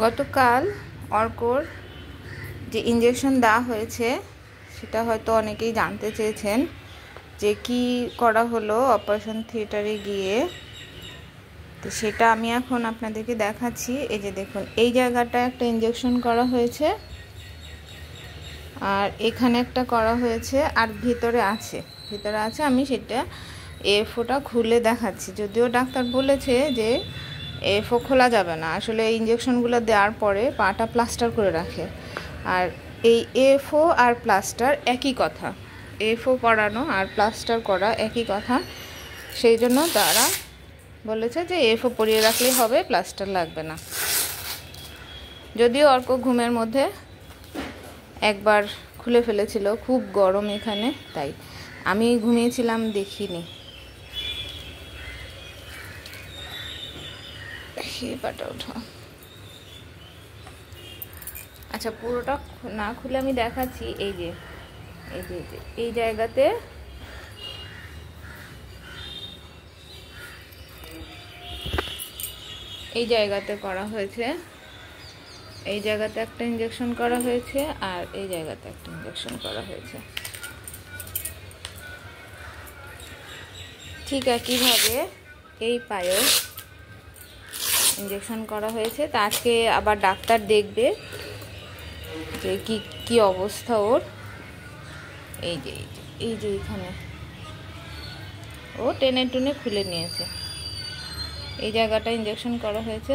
গতকাল অর্কর যে ইঞ্জেকশন দেওয়া হয়েছে সেটা হয়তো অনেকেই জানতে চেয়েছেন যে কি করা হলো অপারেশন থিয়েটারে গিয়ে। তো সেটা আমি এখন আপনাদেরকে দেখাচ্ছি। এই যে দেখুন, এই জায়গাটা একটা ইঞ্জেকশন করা হয়েছে আর এখানে একটা করা হয়েছে আর ভিতরে আছে আমি সেটা এফওটা খুলে দেখাচ্ছি। যদিও ডাক্তার বলেছে যে এফও খোলা যাবে না, আসলে এই ইঞ্জেকশনগুলো দেওয়ার পরে পাটা প্লাস্টার করে রাখে। আর এই এফও আর প্লাস্টার একই কথা, এফও করানো আর প্লাস্টার করা একই কথা। সেই জন্য তারা বলেছে যে এফও পরিয়ে রাখলেই হবে, প্লাস্টার লাগবে না। যদিও অর্ক ঘুমের মধ্যে একবার খুলে ফেলেছিল, খুব গরম এখানে, তাই আমি ঘুমিয়েছিলাম দেখিনি। পাটা ওঠা, আচ্ছা পুরোটা না খুলে আমি দেখাচ্ছি। এই যে এই জায়গাতে করা হয়েছে, এই জায়গাতে একটা ইঞ্জেকশন করা হয়েছে আর এই জায়গাতে একটা ইঞ্জেকশন করা হয়েছে। ঠিক একইভাবে এই পায়েও ইঞ্জেকশন করা হয়েছে। তা আজকে আবার ডাক্তার দেখবে যে কি অবস্থা ওর। এই যে এখানে ও টেনে টুনে খুলে নিয়েছে। এই জায়গাটা ইঞ্জেকশন করা হয়েছে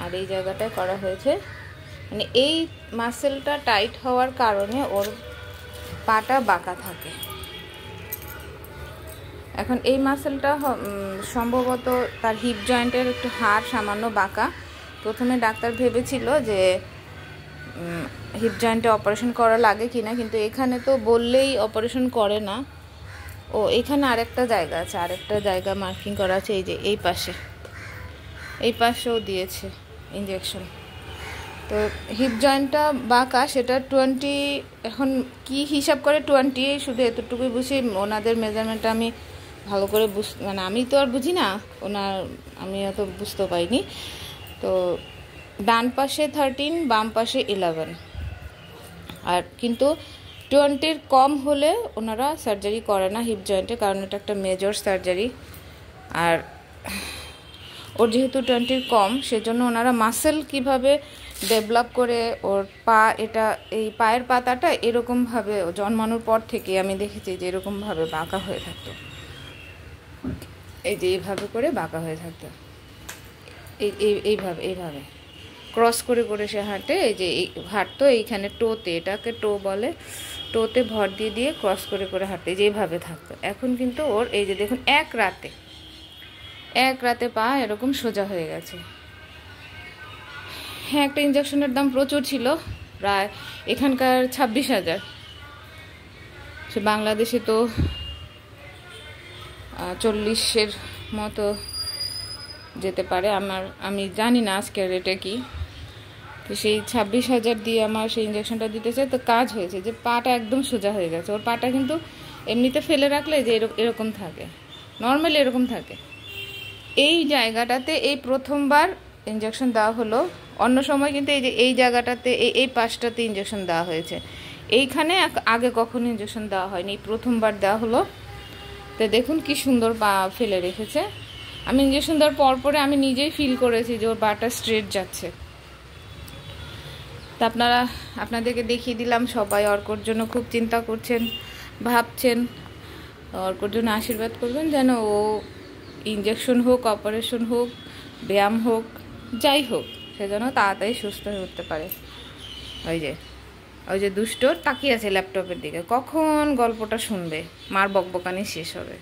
আর এই জায়গাটায় করা হয়েছে, মানে এই মাসেলটা টাইট হওয়ার কারণে ওর পাটা বাঁকা থাকে। এখন এই মাসেলটা সম্ভবত তার হিপ জয়েন্টের একটু হাড় সামান্য বাঁকা। প্রথমে ডাক্তার ভেবেছিল যে হিপ জয়েন্টে অপারেশন করা লাগে কিনা, কিন্তু এখানে তো বললেই অপারেশন করে না। ও এখানে আরেকটা জায়গা আছে, আরেকটা জায়গা মার্কিং করা আছে। এই যে এই পাশেও দিয়েছে ইঞ্জেকশন। তো হিপ জয়েন্টটা বাঁকা, সেটা 20, এখন কি হিসাব করে 20, শুধু এতটুকুই বুঝি। ওনাদের মেজারমেন্টটা আমি ভালো করে মানে আমি তো আর বুঝি না, আমি অত বুঝতে পারিনি। তো ডান পাশে 13, বাম পাশে 11। আর কিন্তু 20-র কম হলে ওনারা সার্জারি করে না হিপ জয়েন্টে, কারণ এটা একটা মেজর সার্জারি। আর ওর যেহেতু 20-র কম, সেজন্য ওনারা মাসেল কিভাবে ডেভেলপ করে ওর পা, এই পায়ের পাতাটা এরকমভাবে জন্মানোর পর থেকে আমি দেখেছি যে এরকমভাবে বাঁকা হয়ে থাকতো। এই যে এইভাবে করে বাঁকা হয়ে থাকতো, এইভাবে ক্রস করে সে হাঁটে। এই যে হাঁটতো এইখানে টোতে, এটাকে টো বলে, টোতে ভর দিয়ে ক্রস করে হাঁটে, যেভাবে থাকতো। এখন কিন্তু ওর এই যে দেখুন এক রাতে পা এরকম সোজা হয়ে গেছে। হ্যাঁ, একটা ইঞ্জেকশনের দাম প্রচুর ছিল, প্রায় এখানকার 26,000। সে বাংলাদেশে তো 40-এর মতো যেতে পারে। আমি জানি না আজকের রেটে কি। তো সেই 26,000 দিয়ে আমার সেই ইঞ্জেকশনটা দিতেছে। তো কাজ হয়েছে যে পাটা একদম সোজা হয়ে গেছে। ওর পাটা কিন্তু এমনিতে ফেলে রাখলে যে এরকম থাকে, নর্মালি এরকম থাকে। এই জায়গাটাতে এই প্রথমবার ইঞ্জেকশন দেওয়া হলো। অন্য সময় কিন্তু এই জায়গাটাতে এই পাশটাতে ইঞ্জেকশন দেওয়া হয়েছে, এইখানে আগে কখনো ইঞ্জেকশন দেওয়া হয়নি, প্রথমবার দেওয়া হলো। তো দেখুন কি সুন্দর পা ফেলে রেখেছে। আমি ইঞ্জেকশন দেওয়ার পরে আমি নিজেই ফিল করেছি যে ওর পাটা স্ট্রেট যাচ্ছে। তা আপনাদেরকে দেখিয়ে দিলাম। সবাই অর্কর জন্য খুব চিন্তা করছেন, ভাবছেন। অর্কর জন্য আশীর্বাদ করবেন যেন ও ইঞ্জেকশন হোক, অপারেশন হোক, ব্যায়াম হোক, যাই হোক, সে যেন তাড়াতাড়ি সুস্থ হয়ে উঠতে পারে। ওই যে দুষ্ট তাকিয়ে আছে ল্যাপটপের দিকে, কখন গল্পটা শুনবে, মার বকবকানি শেষ হবে।